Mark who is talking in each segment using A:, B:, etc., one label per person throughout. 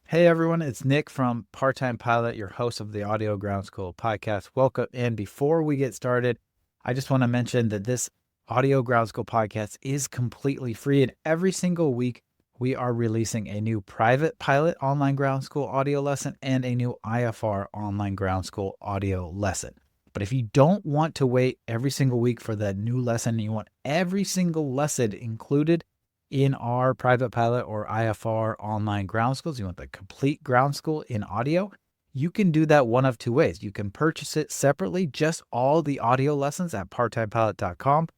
A: Hey everyone, it's Nick from Part-Time Pilot, your host of the Audio Ground School podcast. Welcome. And before we get started, I just want to mention that this Audio Ground School podcast is completely free. And every single week, we are releasing a new Private Pilot Online Ground School audio lesson and a new IFR Online Ground School audio lesson. But if you don't want to wait every single week for that new lesson, you want every single lesson included in our Private Pilot or IFR Online Ground Schools, you want the complete ground school in audio, you can do that one of two ways. You can purchase it separately, just all the audio lessons at parttimepilot.com,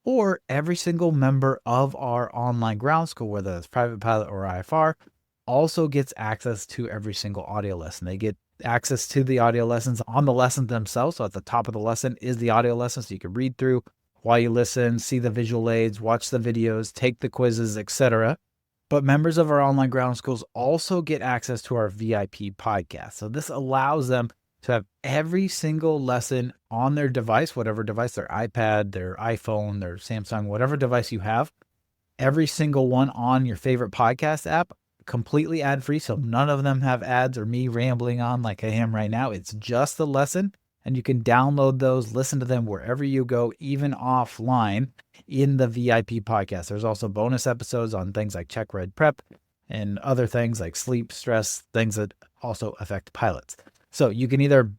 A: or every single member of our online ground school, whether it's Private Pilot or IFR, also gets access to every single audio lesson. They get access to the audio lessons on the lessons themselves. So at the top of the lesson is the audio lesson, so you can read through while you listen, see the visual aids, watch the videos, take the quizzes, etc. But members of our online ground schools also get access to our VIP podcast. So this allows them to have every single lesson on their device, whatever device, their iPad, their iPhone, their Samsung, whatever device you have, every single one on your favorite podcast app, completely ad-free. So none of them have ads or me rambling on like I am right now. It's just the lesson. And you can download those, listen to them wherever you go, even offline in the VIP podcast. There's also bonus episodes on things like check, read, prep, and other things like sleep, stress, things that also affect pilots. So you can either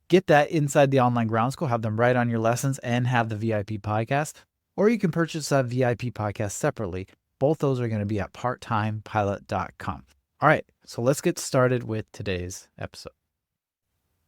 A: get that inside the online ground school, have them write on your lessons, and have the VIP podcast, or you can purchase that VIP podcast separately. Both those are going to be at parttimepilot.com. All right, so let's get started with today's episode.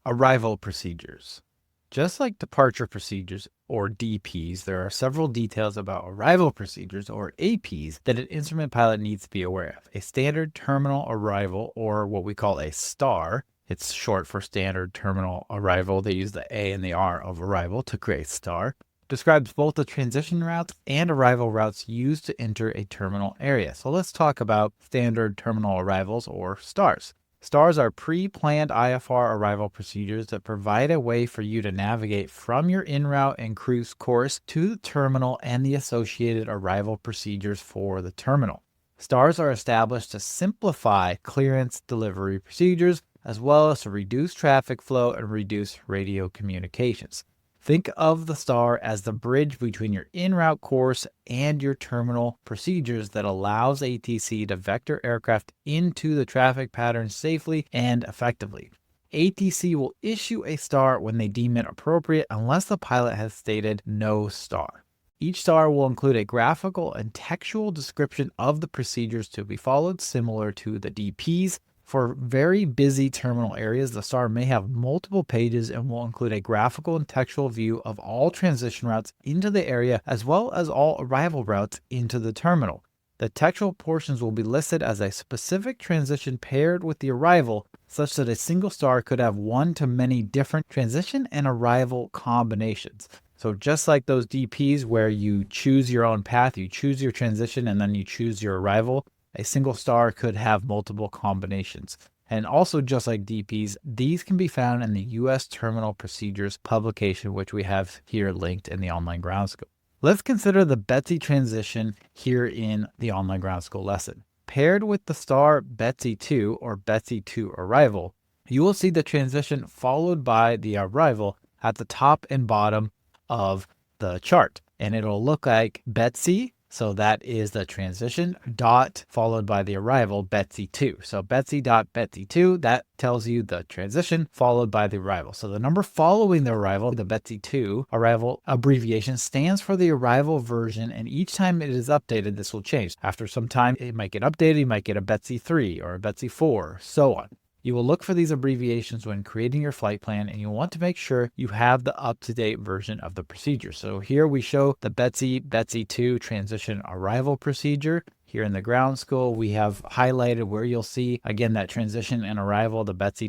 A: Arrival procedures. Just like departure procedures or DPs, there are several details about arrival procedures or APs that an instrument pilot needs to be aware of. A standard terminal arrival, or what we call a STAR, it's short for standard terminal arrival. They use the A and the R of arrival to create STAR, describes both the transition routes and arrival routes used to enter a terminal area. So let's talk about standard terminal arrivals or STARs. STARs are pre-planned IFR arrival procedures that provide a way for you to navigate from your en route and cruise course to the terminal and the associated arrival procedures for the terminal. STARs are established to simplify clearance delivery procedures as well as to reduce traffic flow and reduce radio communications. Think of the STAR as the bridge between your en route course and your terminal procedures that allows ATC to vector aircraft into the traffic pattern safely and effectively. ATC will issue a STAR when they deem it appropriate unless the pilot has stated no STAR. Each STAR will include a graphical and textual description of the procedures to be followed, similar to the DPs. For very busy terminal areas, the STAR may have multiple pages and will include a graphical and textual view of all transition routes into the area as well as all arrival routes into the terminal. The textual portions will be listed as a specific transition paired with the arrival, such that a single STAR could have one to many different transition and arrival combinations. So just like those DPs where you choose your own path, you choose your transition and then you choose your arrival, a single STAR could have multiple combinations. And also just like DPs, these can be found in the U.S. Terminal Procedures publication, which we have here linked in the Online Ground School. Let's consider the BETSY transition here in the Online Ground School lesson. Paired with the STAR BETSY 2 or BETSY 2 arrival, you will see the transition followed by the arrival at the top and bottom of the chart. And it'll look like BETSY. So that is the transition dot followed by the arrival BETSY 2. So BETSY dot BETSY 2, that tells you the transition followed by the arrival. So the number following the arrival, the BETSY 2 arrival abbreviation, stands for the arrival version, and each time it is updated, this will change. After some time, it might get updated, you might get a BETSY 3 or a BETSY 4, so on. You will look for these abbreviations when creating your flight plan, and you want to make sure you have the up-to-date version of the procedure. So here we show the BETSY 2 transition arrival procedure. Here in the ground school, we have highlighted where you'll see, again, that transition and arrival, the BETSY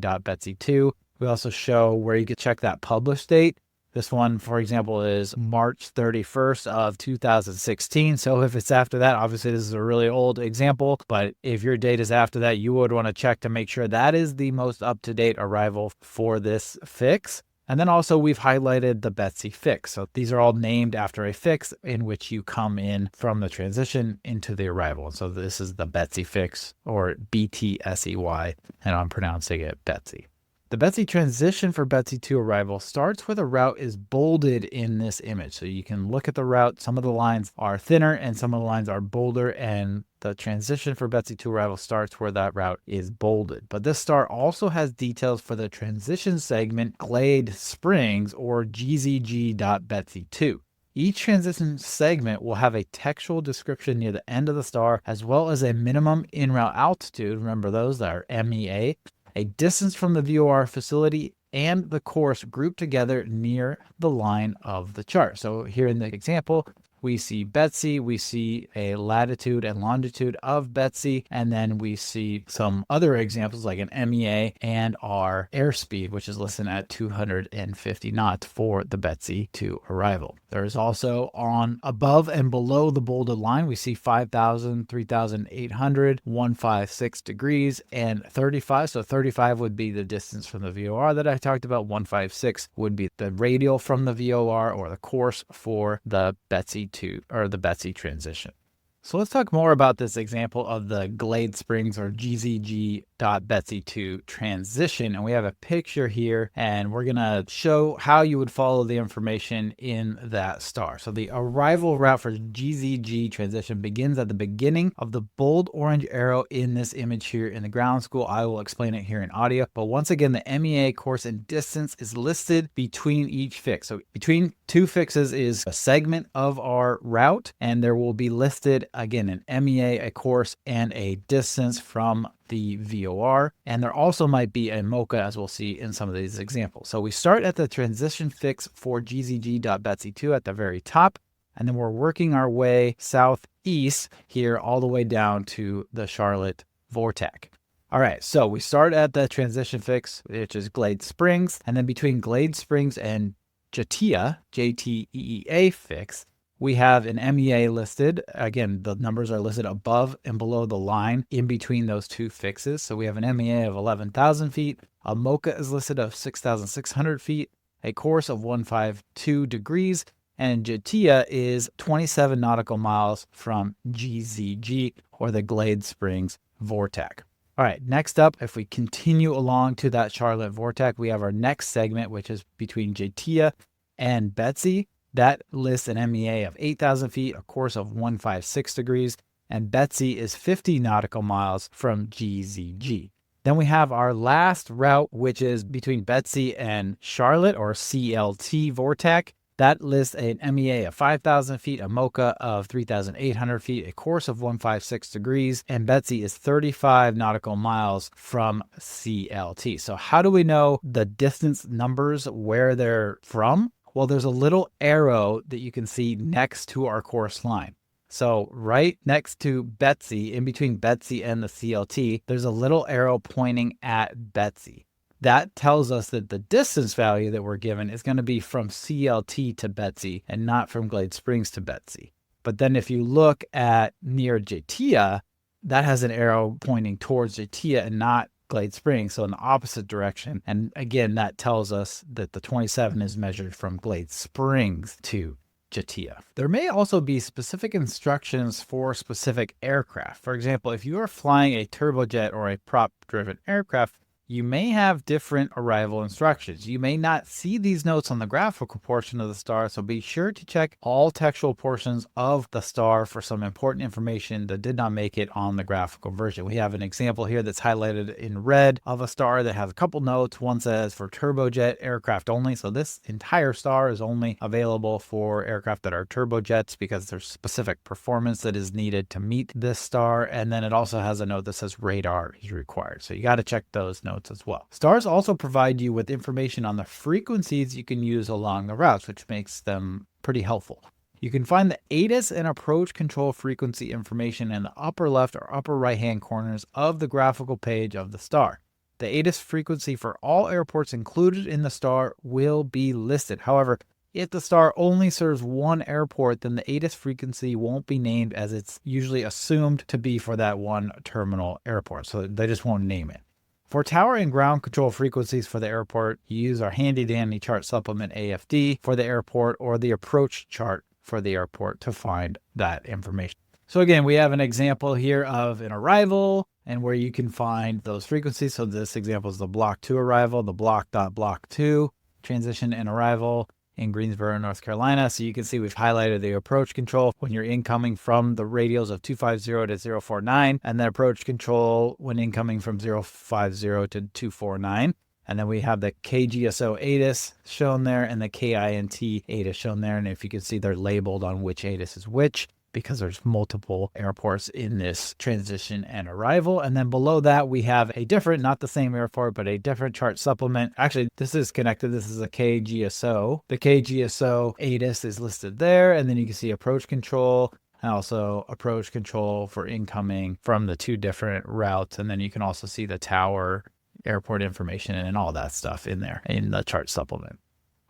A: 2. We also show where you can check that publish date. This one, for example, is March 31st of 2016. So if it's after that, obviously this is a really old example, but if your date is after that, you would want to check to make sure that is the most up-to-date arrival for this fix. And then also we've highlighted the BETC fix. So these are all named after a fix in which you come in from the transition into the arrival. So this is the BETC fix, or BTSEY, and I'm pronouncing it BETC. The BETC transition for BETC to arrival starts where the route is bolded in this image. So you can look at the route. Some of the lines are thinner and some of the lines are bolder, and the transition for BETC to arrival starts where that route is bolded. But this star also has details for the transition segment Glade Springs, or GZG.BETC2. Each transition segment will have a textual description near the end of the star, as well as a minimum en-route altitude, remember those that are MEA, a distance from the VOR facility, and the course grouped together near the line of the chart. So here in the example, we see BETC, we see a latitude and longitude of BETC, and then we see some other examples like an MEA and our airspeed, which is listed at 250 knots for the BETC to arrival. There is also on above and below the bolded line, we see 5,000, 3,800, 156 degrees, and 35. So 35 would be the distance from the VOR that I talked about. 156 would be the radial from the VOR, or the course for the BETC the BETC transition. So let's talk more about this example of the Glade Springs, or GZG.BETC2 transition. And we have a picture here, and we're going to show how you would follow the information in that star. So the arrival route for GZG transition begins at the beginning of the bold orange arrow in this image here in the ground school. I will explain it here in audio. But once again, the MEA course and distance is listed between each fix. So between two fixes is a segment of our route, and there will be listed again an MEA, a course, and a distance from the VOR. And there also might be a MOCA, as we'll see in some of these examples. So we start at the transition fix for GZG.BETC2 at the very top, and then we're working our way southeast here all the way down to the Charlotte Vortex. All right, so we start at the transition fix, which is Glade Springs, and then between Glade Springs and JTEA, JTEEA fix, we have an MEA listed. Again, the numbers are listed above and below the line in between those two fixes. So we have an MEA of 11,000 feet. A MOCA is listed of 6,600 feet, a course of 152 degrees, and JTEA is 27 nautical miles from GZG, or the Glade Springs Vortex. All right, next up, if we continue along to that Charlotte Vortex, we have our next segment, which is between JTEA and BETC. That lists an MEA of 8,000 feet, a course of 156 degrees, and BETC is 50 nautical miles from GZG. Then we have our last route, which is between BETC and Charlotte, or CLT Vortex. That lists an MEA of 5,000 feet, a MOCA of 3,800 feet, a course of 156 degrees, and BETC is 35 nautical miles from CLT. So how do we know the distance numbers, where they're from? Well, there's a little arrow that you can see next to our course line. So right next to BETC, in between BETC and the CLT, there's a little arrow pointing at BETC. That tells us that the distance value that we're given is going to be from CLT to BETC and not from Glade Springs to BETC. But then if you look at near JTEA, that has an arrow pointing towards JTEA and not Glade Springs, so in the opposite direction. And again, that tells us that the 27 is measured from Glade Springs to JTEA. There may also be specific instructions for specific aircraft. For example, if you are flying a turbojet or a prop-driven aircraft, you may have different arrival instructions. You may not see these notes on the graphical portion of the star, so be sure to check all textual portions of the star for some important information that did not make it on the graphical version. We have an example here that's highlighted in red of a star that has a couple notes. One says for turbojet aircraft only, so this entire star is only available for aircraft that are turbojets because there's specific performance that is needed to meet this star. And then it also has a note that says radar is required, so you got to check those notes as well. Stars also provide you with information on the frequencies you can use along the routes, which makes them pretty helpful. You can find the ATIS and approach control frequency information in the upper left or upper right hand corners of the graphical page of the star. The ATIS frequency for all airports included in the star will be listed. However, if the star only serves one airport, then the ATIS frequency won't be named, as it's usually assumed to be for that one terminal airport, so they just won't name it. For tower and ground control frequencies for the airport, you use our handy dandy chart supplement AFD for the airport or the approach chart for the airport to find that information. So again, we have an example here of an arrival and where you can find those frequencies. So this example is the block 2 arrival, the block 2 transition and arrival in Greensboro, North Carolina. So you can see we've highlighted the approach control when you're incoming from the radials of 250 to 049, and the approach control when incoming from 050 to 249. And then we have the KGSO ATIS shown there and the KINT ATIS shown there. And if you can see, they're labeled on which ATIS is which, because there's multiple airports in this transition and arrival. And then below that, we have a different, not the same airport, but a different chart supplement. Actually, this is connected. This is a KGSO. The KGSO ATIS is listed there. And then you can see approach control and also approach control for incoming from the 2 different routes. And then you can also see the tower, airport information, and all that stuff in there in the chart supplement.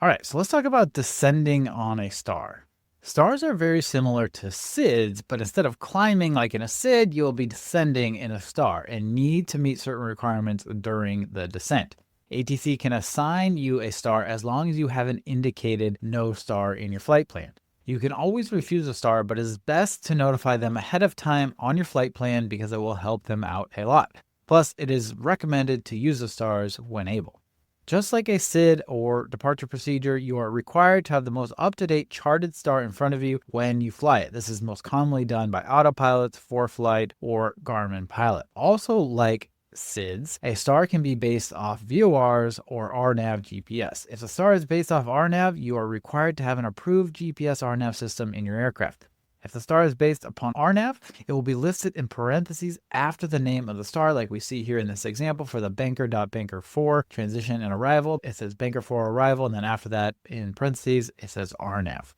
A: All right, so let's talk about descending on a star. Stars are very similar to SIDS, but instead of climbing like in a SID, you'll be descending in a star and need to meet certain requirements during the descent. ATC can assign you a star as long as you haven't indicated no star in your flight plan. You can always refuse a star, but it is best to notify them ahead of time on your flight plan because it will help them out a lot. Plus, it is recommended to use the stars when able. Just like a SID or departure procedure, you are required to have the most up-to-date charted star in front of you when you fly it. This is most commonly done by autopilots, ForeFlight, or Garmin Pilot. Also, like SIDS, a star can be based off VORs or RNAV GPS. If the star is based off RNAV, you are required to have an approved GPS RNAV system in your aircraft. If the star is based upon RNAV, it will be listed in parentheses after the name of the star, like we see here in this example for the banker.banker4 transition and arrival. It says banker4 arrival, and then after that, in parentheses, it says RNAV.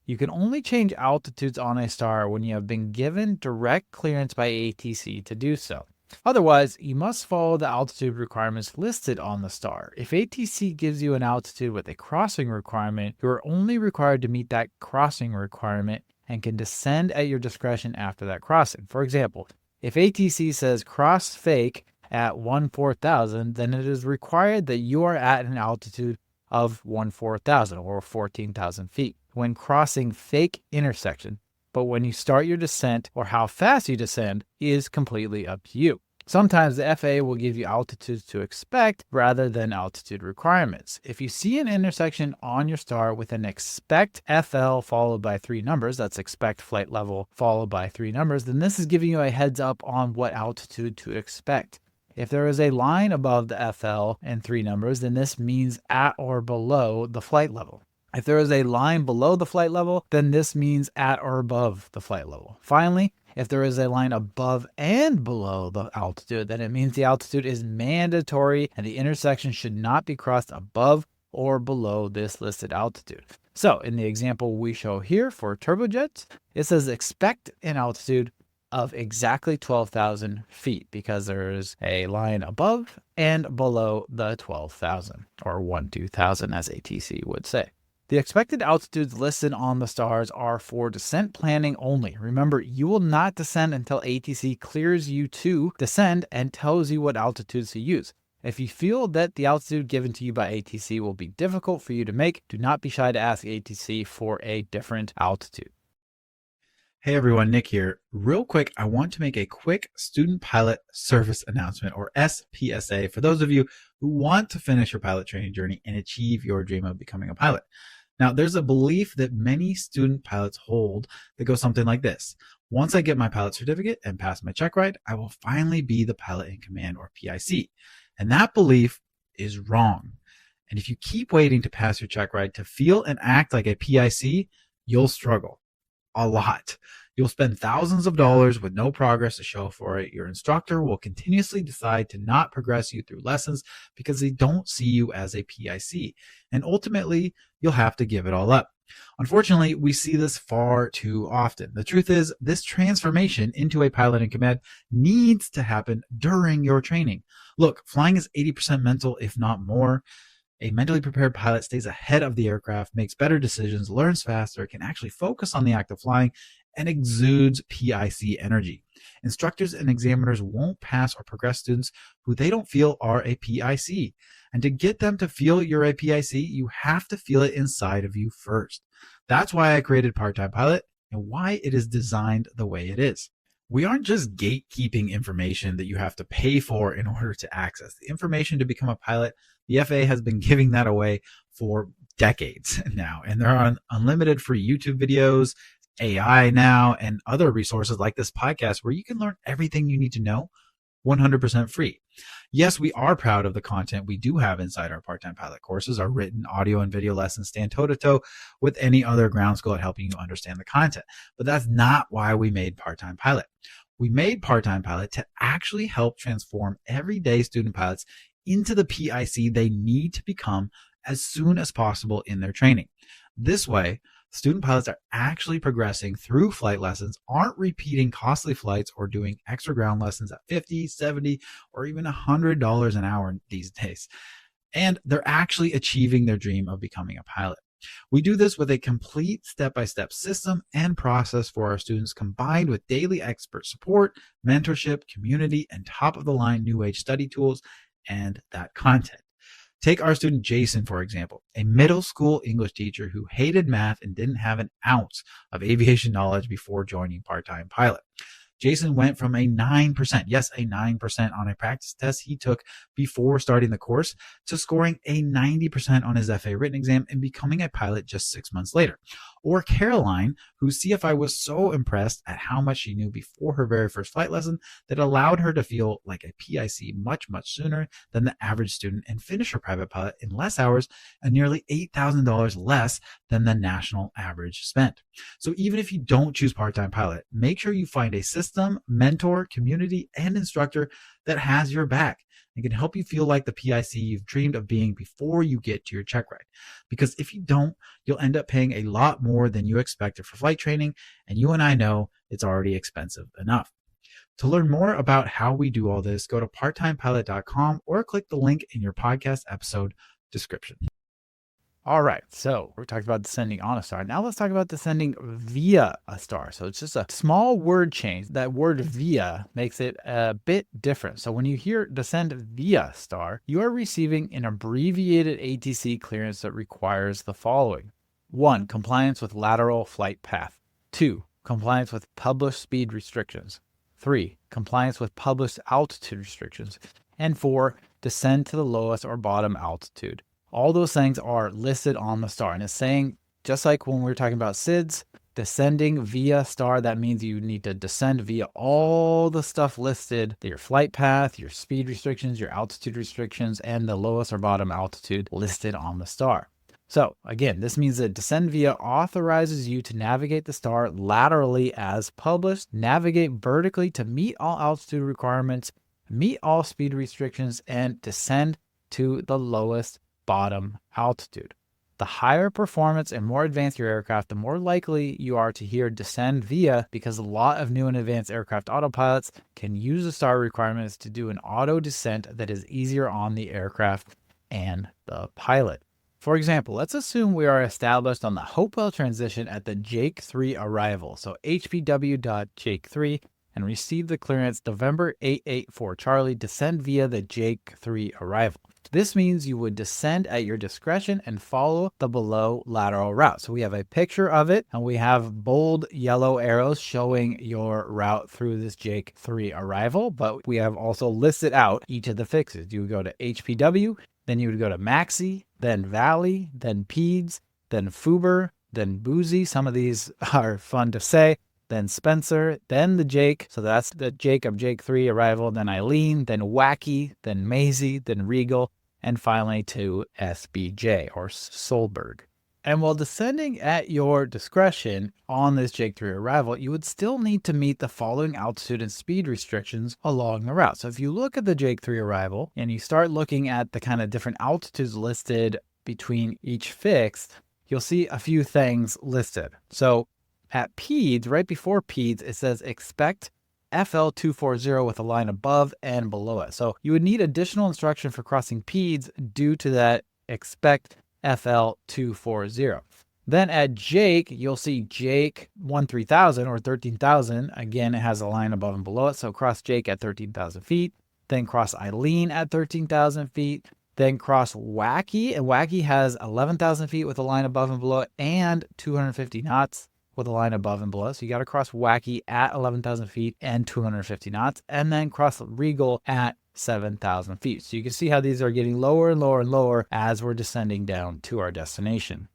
A: You can only change altitudes on a star when you have been given direct clearance by ATC to do so. Otherwise, you must follow the altitude requirements listed on the star. If ATC gives you an altitude with a crossing requirement, you are only required to meet that crossing requirement and can descend at your discretion after that crossing. For example, if ATC says cross fake at 14,000, then it is required that you are at an altitude of 14,000 or 14,000 feet when crossing fake intersection. But when you start your descent or how fast you descend is completely up to you. Sometimes the FAA will give you altitudes to expect rather than altitude requirements. If you see an intersection on your star with an expect FL followed by 3 numbers, that's expect flight level followed by 3 numbers, then this is giving you a heads up on what altitude to expect. If there is a line above the FL and 3 numbers, then this means at or below the flight level. If there is a line below the flight level, then this means at or above the flight level. Finally, if there is a line above and below the altitude, then it means the altitude is mandatory and the intersection should not be crossed above or below this listed altitude. So in the example we show here for turbojets, it says expect an altitude of exactly 12,000 feet because there is a line above and below the 12,000 or 12,000 as ATC would say. The expected altitudes listed on the stars are for descent planning only. Remember, you will not descend until ATC clears you to descend and tells you what altitudes to use. If you feel that the altitude given to you by ATC will be difficult for you to make, do not be shy to ask ATC for a different altitude.
B: Hey everyone, Nick here. Real quick, I want to make a quick Student Pilot Service Announcement, or SPSA, for those of you who want to finish your pilot training journey and achieve your dream of becoming a pilot. Now, there's a belief that many student pilots hold that goes something like this. Once I get my pilot certificate and pass my check ride, I will finally be the pilot in command, or PIC. And that belief is wrong. And if you keep waiting to pass your check ride to feel and act like a PIC, you'll struggle a lot. You'll spend thousands of dollars with no progress to show for it. Your instructor will continuously decide to not progress you through lessons because they don't see you as a PIC. And ultimately, you'll have to give it all up. Unfortunately, we see this far too often. The truth is, this transformation into a pilot in command needs to happen during your training. Look, flying is 80% mental, if not more. A mentally prepared pilot stays ahead of the aircraft, makes better decisions, learns faster, can actually focus on the act of flying, and exudes PIC energy. Instructors and examiners won't pass or progress students who they don't feel are a PIC. And to get them to feel you're a PIC, you have to feel it inside of you first. That's why I created Part-Time Pilot and why it is designed the way it is. We aren't just gatekeeping information that you have to pay for in order to access. The information to become a pilot, the FAA has been giving that away for decades now. And there are unlimited free YouTube videos, AI now, and other resources like this podcast where you can learn everything you need to know 100% free. Yes, we are proud of the content we do have inside our Part-Time Pilot courses. Our written audio and video lessons stand toe-to-toe with any other ground school at helping you understand the content. But that's not why we made Part-Time Pilot. We made Part-Time Pilot to actually help transform everyday student pilots into the PIC they need to become as soon as possible in their training. This way, student pilots are actually progressing through flight lessons, aren't repeating costly flights or doing extra ground lessons at $50, $70, or even $100 an hour these days. And they're actually achieving their dream of becoming a pilot. We do this with a complete step-by-step system and process for our students, combined with daily expert support, mentorship, community, and top-of-the-line new age study tools and that content. Take our student Jason, for example, a middle school English teacher who hated math and didn't have an ounce of aviation knowledge before joining Part-Time Pilot. Jason went from a 9%, yes, a 9% on a practice test he took before starting the course to scoring a 90% on his FAA written exam and becoming a pilot just 6 months later. Or Caroline, whose CFI was so impressed at how much she knew before her very first flight lesson that allowed her to feel like a PIC much, much sooner than the average student and finish her private pilot in less hours and nearly $8,000 less than the national average spent. So even if you don't choose Part-Time Pilot, make sure you find a system, mentor, community, and instructor that has your back and can help you feel like the PIC you've dreamed of being before you get to your check ride. Because if you don't, you'll end up paying a lot more than you expected for flight training, and you and I know it's already expensive enough. To learn more about how we do all this, go to parttimepilot.com or click the link in your podcast episode description.
A: All right, so we talked about descending on a star. Now let's talk about descending via a star. So it's just a small word change. That word via makes it a bit different. So when you hear descend via star, you are receiving an abbreviated ATC clearance that requires the following. 1. Compliance with lateral flight path. 2. Compliance with published speed restrictions. 3. Compliance with published altitude restrictions. And 4. Descend to the lowest or bottom altitude. All those things are listed on the star. And it's saying, just like when we were talking about SIDS, descending via star, that means you need to descend via all the stuff listed, your flight path, your speed restrictions, your altitude restrictions, and the lowest or bottom altitude listed on the star. So again, this means that descend via authorizes you to navigate the star laterally as published, navigate vertically to meet all altitude requirements, meet all speed restrictions, and descend to the lowest bottom altitude. The higher performance and more advanced your aircraft, the more likely you are to hear descend via, because a lot of new and advanced aircraft autopilots can use the star requirements to do an auto descent that is easier on the aircraft and the pilot. For example, let's assume we are established on the Hopewell transition at the Jake 3 arrival, so HPW.Jake 3, and receive the clearance November 884 Charlie, descend via the Jake 3 arrival. This means you would descend at your discretion and follow the below lateral route. So we have a picture of it, and we have bold yellow arrows showing your route through this Jake 3 arrival, but we have also listed out each of the fixes. You would go to HPW, then you would go to Maxi, then Valley, then Peds, then Fuber, then Boozy. Some of these are fun to say. Then Spencer, then the Jake. So that's the Jake of Jake 3 arrival, then Eileen, then Wacky, then Maisie, then Regal, and finally to SBJ or Solberg. And while descending at your discretion on this Jake 3 arrival, you would still need to meet the following altitude and speed restrictions along the route. So if you look at the Jake 3 arrival and you start looking at the kind of different altitudes listed between each fix, you'll see a few things listed. So at Peds, right before Peds, it says expect FL240 with a line above and below it. So you would need additional instruction for crossing Peds due to that expect FL240. Then at Jake, you'll see Jake 13,000 or 13,000. Again, it has a line above and below it. So cross Jake at 13,000 feet, then cross Eileen at 13,000 feet, then cross Wacky, and Wacky has 11,000 feet with a line above and below it and 250 knots with a line above and below. So you got to cross Wacky at 11,000 feet and 250 knots, and then cross Regal at 7,000 feet. So you can see how these are getting lower and lower and lower as we're descending down to our destination.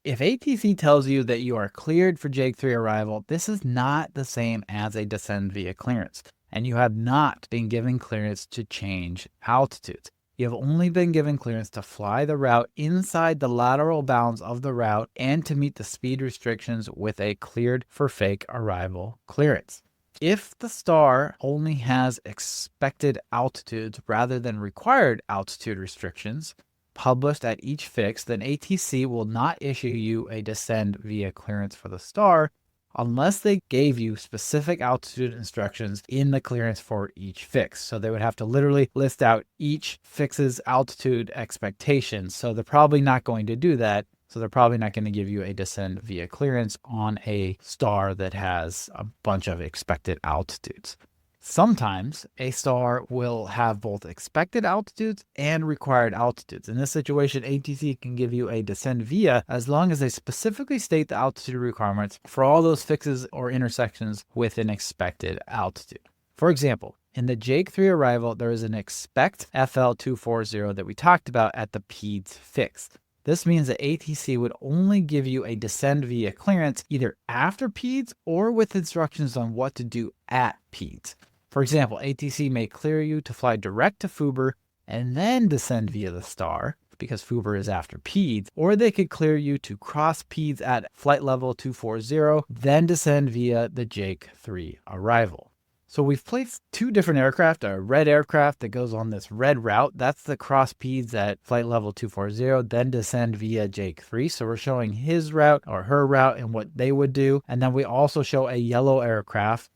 A: If ATC tells you that you are cleared for Jake 3 arrival, this is not the same as a descend via clearance, and you have not been given clearance to change altitudes. You have only been given clearance to fly the route inside the lateral bounds of the route and to meet the speed restrictions with a cleared for fake arrival clearance. If the star only has expected altitudes rather than required altitude restrictions published at each fix, then ATC will not issue you a descend via clearance for the star unless they gave you specific altitude instructions in the clearance for each fix. So they would have to literally list out each fix's altitude expectations. So they're probably not going to do that. So they're probably not going to give you a descend via clearance on a star that has a bunch of expected altitudes. Sometimes a star will have both expected altitudes and required altitudes. In this situation, ATC can give you a descend via as long as they specifically state the altitude requirements for all those fixes or intersections with an expected altitude. For example, in the Jake 3 arrival, there is an expect FL 240 that we talked about at the PEDS fix. This means that ATC would only give you a descend via clearance either after PEDS or with instructions on what to do at PEDS. For example, ATC may clear you to fly direct to Fuber and then descend via the star because Fuber is after PEDS, or they could clear you to cross PEDS at flight level 240, then descend via the Jake 3 arrival. So we've placed two different aircraft, a red aircraft that goes on this red route. That's the cross PEDS at flight level 240, then descend via Jake 3. So we're showing his route or her route and what they would do. And then we also show a yellow aircraft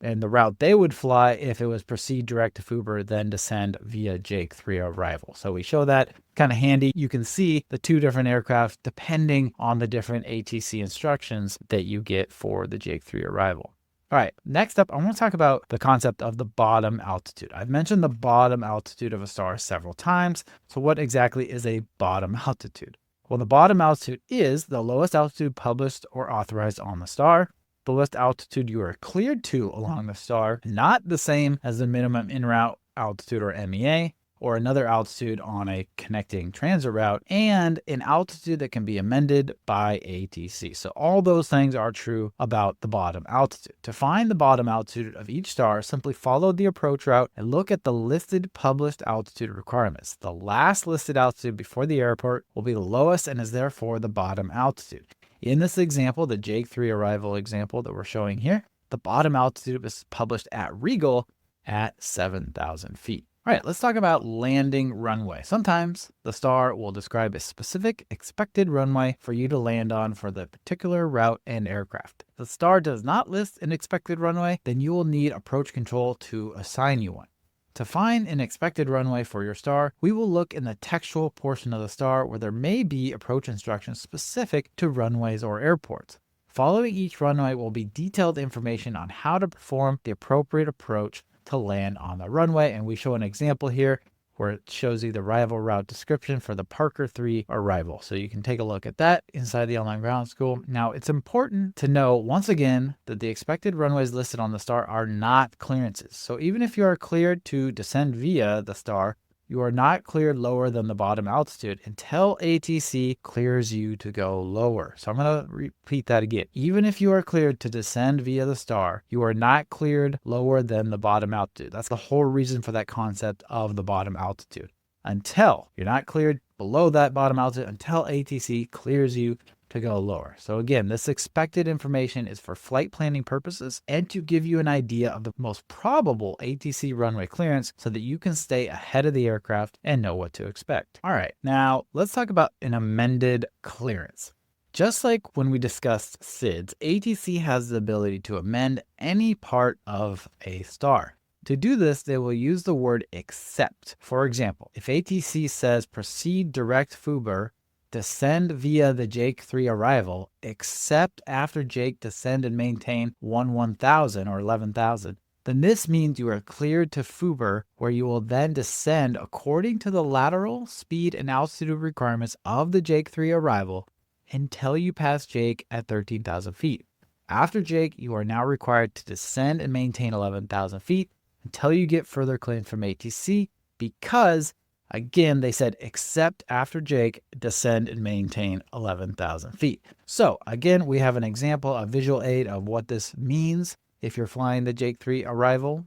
A: and the route they would fly if it was proceed direct to Fuber, then descend via Jake 3 arrival. So we show that kind of handy. You can see the two different aircraft depending on the different ATC instructions that you get for the Jake 3 arrival. All right, next up, I want to talk about the concept of the bottom altitude. I've mentioned the bottom altitude of a star several times. So what exactly is a bottom altitude? Well, the bottom altitude is the lowest altitude published or authorized on the star. The lowest altitude you are cleared to along the star, not the same as the minimum en route altitude or MEA, or another altitude on a connecting transit route, and an altitude that can be amended by ATC. So all those things are true about the bottom altitude. To find the bottom altitude of each star, simply follow the approach route and look at the listed published altitude requirements. The last listed altitude before the airport will be the lowest and is therefore the bottom altitude. In this example, the Jake 3 arrival example that we're showing here, the bottom altitude was published at Regal at 7,000 feet. All right, let's talk about landing runway. Sometimes the star will describe a specific expected runway for you to land on for the particular route and aircraft. If the star does not list an expected runway, then you will need approach control to assign you one. To find an expected runway for your star, we will look in the textual portion of the star where there may be approach instructions specific to runways or airports. Following each runway will be detailed information on how to perform the appropriate approach to land on the runway, and we show an example here where it shows you the arrival route description for the Parker 3 arrival. So you can take a look at that inside the Online Ground School. Now, it's important to know, once again, that the expected runways listed on the star are not clearances. So even if you are cleared to descend via the star, you are not cleared lower than the bottom altitude until ATC clears you to go lower. So I'm going to repeat that again. Even if you are cleared to descend via the star, you are not cleared lower than the bottom altitude. That's the whole reason for that concept of the bottom altitude. Until you're not cleared below that bottom altitude, until ATC clears you to go lower. So again, this expected information is for flight planning purposes and to give you an idea of the most probable ATC runway clearance so that you can stay ahead of the aircraft and know what to expect. All right, now let's talk about an amended clearance. Just like when we discussed SIDS, ATC has the ability to amend any part of a star. To do this, they will use the word except. For example, if ATC says proceed direct Fuber, descend via the Jake 3 arrival, except after Jake descend and maintain 1,000 or 11,000. Then this means you are cleared to FUBR, where you will then descend according to the lateral, speed, and altitude requirements of the Jake 3 arrival until you pass Jake at 13,000 feet. After Jake, you are now required to descend and maintain 11,000 feet until you get further clearance from ATC, because, again, they said except after Jake, descend and maintain 11,000 feet. So again, we have an example, a visual aid of what this means if you're flying the Jake 3 arrival.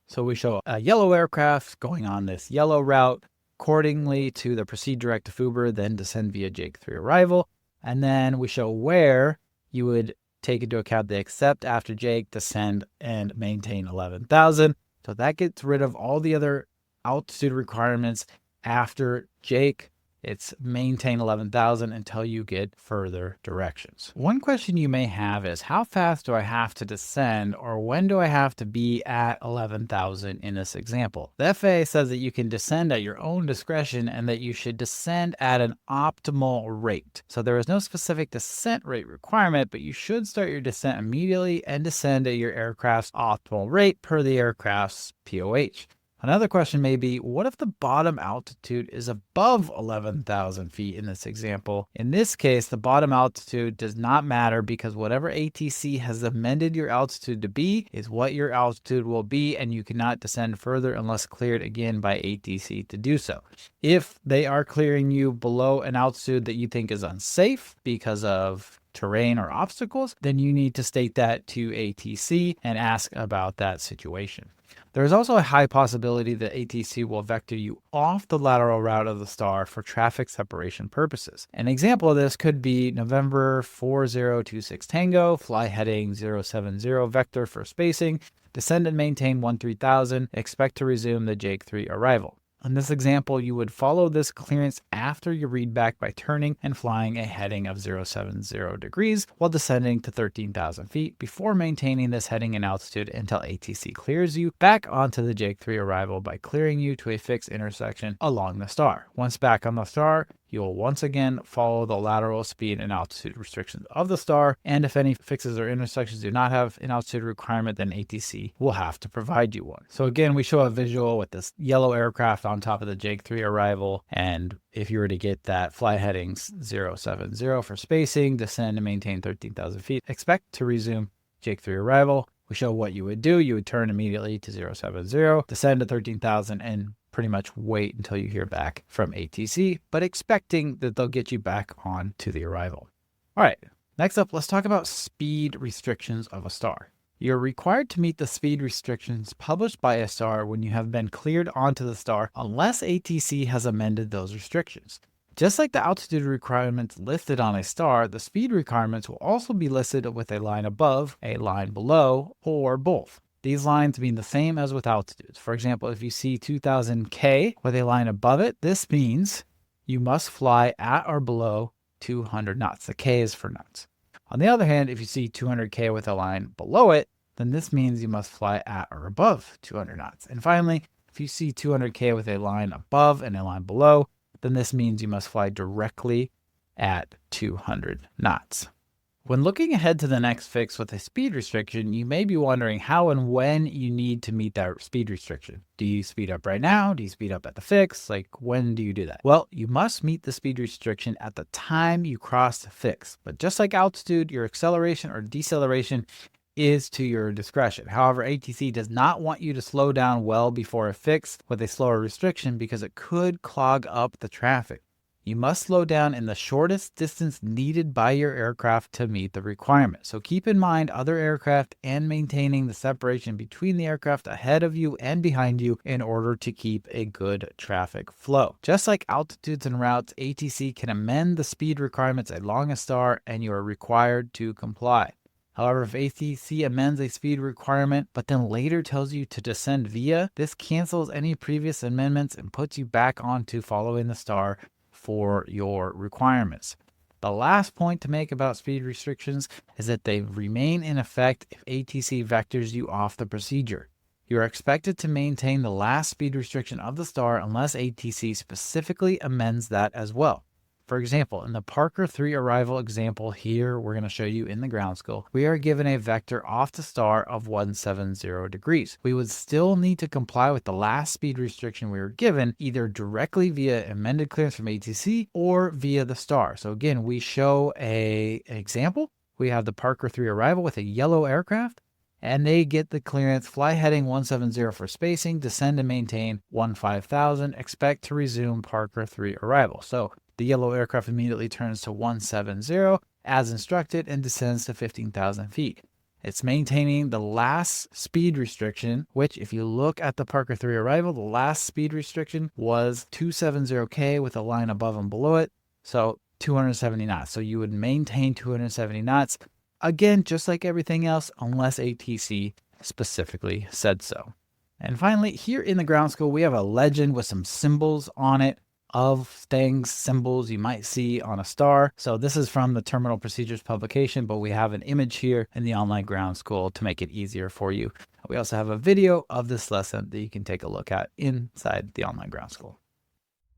A: So we show a yellow aircraft going on this yellow route accordingly to the proceed direct to FUBR, then descend via Jake 3 arrival. And then we show where you would take into account the except after Jake, descend, and maintain 11,000. So that gets rid of all the other altitude requirements. After Jake, it's maintain 11,000 until you get further directions. One question you may have is, how fast do I have to descend, or when do I have to be at 11,000 in this example? The FAA says that you can descend at your own discretion and that you should descend at an optimal rate. So there is no specific descent rate requirement, but you should start your descent immediately and descend at your aircraft's optimal rate per the aircraft's POH. Another question may be, what if the bottom altitude is above 11,000 feet in this example? In this case, the bottom altitude does not matter, because whatever ATC has amended your altitude to be is what your altitude will be, and you cannot descend further unless cleared again by ATC to do so. If they are clearing you below an altitude that you think is unsafe because of terrain or obstacles, then you need to state that to ATC and ask about that situation. There is also a high possibility that ATC will vector you off the lateral route of the star for traffic separation purposes. An example of this could be November 4026 Tango, fly heading 070 vector for spacing, descend and maintain 13,000, expect to resume the Jake 3 arrival. In this example, you would follow this clearance after your readback by turning and flying a heading of 070 degrees while descending to 13,000 feet before maintaining this heading and altitude until ATC clears you back onto the Jake 3 arrival by clearing you to a fixed intersection along the star. Once back on the star, you will once again follow the lateral speed and altitude restrictions of the star, and if any fixes or intersections do not have an altitude requirement, then ATC will have to provide you one. So again, we show a visual with this yellow aircraft on top of the Jake 3 arrival, and if you were to get that, fly headings 070 for spacing, descend and maintain 13,000 feet, expect to resume Jake 3 arrival. We show what you would do. You would turn immediately to 070, descend to 13,000, and pretty much wait until you hear back from ATC, but expecting that they'll get you back on to the arrival. All right, next up, let's talk about speed restrictions of a star. You're required to meet the speed restrictions published by a star when you have been cleared onto the star, unless ATC has amended those restrictions. Just like the altitude requirements listed on a star, the speed requirements will also be listed with a line above, a line below, or both. These lines mean the same as with altitudes. For example, if you see 2000 K with a line above it, this means you must fly at or below 200 knots. The K is for knots. On the other hand, if you see 200 K with a line below it, then this means you must fly at or above 200 knots. And finally, if you see 200 K with a line above and a line below, then this means you must fly directly at 200 knots. When looking ahead to the next fix with a speed restriction, you may be wondering how and when you need to meet that speed restriction. Do you speed up right now? Do you speed up at the fix? Like, when do you do that? Well, you must meet the speed restriction at the time you cross the fix. But just like altitude, your acceleration or deceleration is to your discretion. However, ATC does not want you to slow down well before a fix with a slower restriction because it could clog up the traffic. You must slow down in the shortest distance needed by your aircraft to meet the requirement. So keep in mind other aircraft and maintaining the separation between the aircraft ahead of you and behind you in order to keep a good traffic flow. Just like altitudes and routes, ATC can amend the speed requirements along a star and you are required to comply. However, if ATC amends a speed requirement, but then later tells you to descend via, this cancels any previous amendments and puts you back onto following the star for your requirements. The last point to make about speed restrictions is that they remain in effect if ATC vectors you off the procedure. You are expected to maintain the last speed restriction of the star unless ATC specifically amends that as well. For example, in the Parker 3 arrival example here, we're going to show you in the ground school, we are given a vector off the star of 170 degrees. We would still need to comply with the last speed restriction we were given, either directly via amended clearance from ATC or via the star. So again, we show an example. We have the Parker 3 arrival with a yellow aircraft, and they get the clearance, fly heading 170 for spacing, descend and maintain 15,000, expect to resume Parker 3 arrival. So the yellow aircraft immediately turns to 170 as instructed and descends to 15,000 feet. It's maintaining the last speed restriction, which if you look at the Parker 3 arrival, the last speed restriction was 270K with a line above and below it. So 270 knots. So you would maintain 270 knots. Again, just like everything else, unless ATC specifically said so. And finally, here in the ground school, we have a legend with some symbols on it of things, symbols you might see on a star. So this is from the Terminal Procedures publication, but we have an image here in the online ground school to make it easier for you. We also have a video of this lesson that you can take a look at inside the online ground school.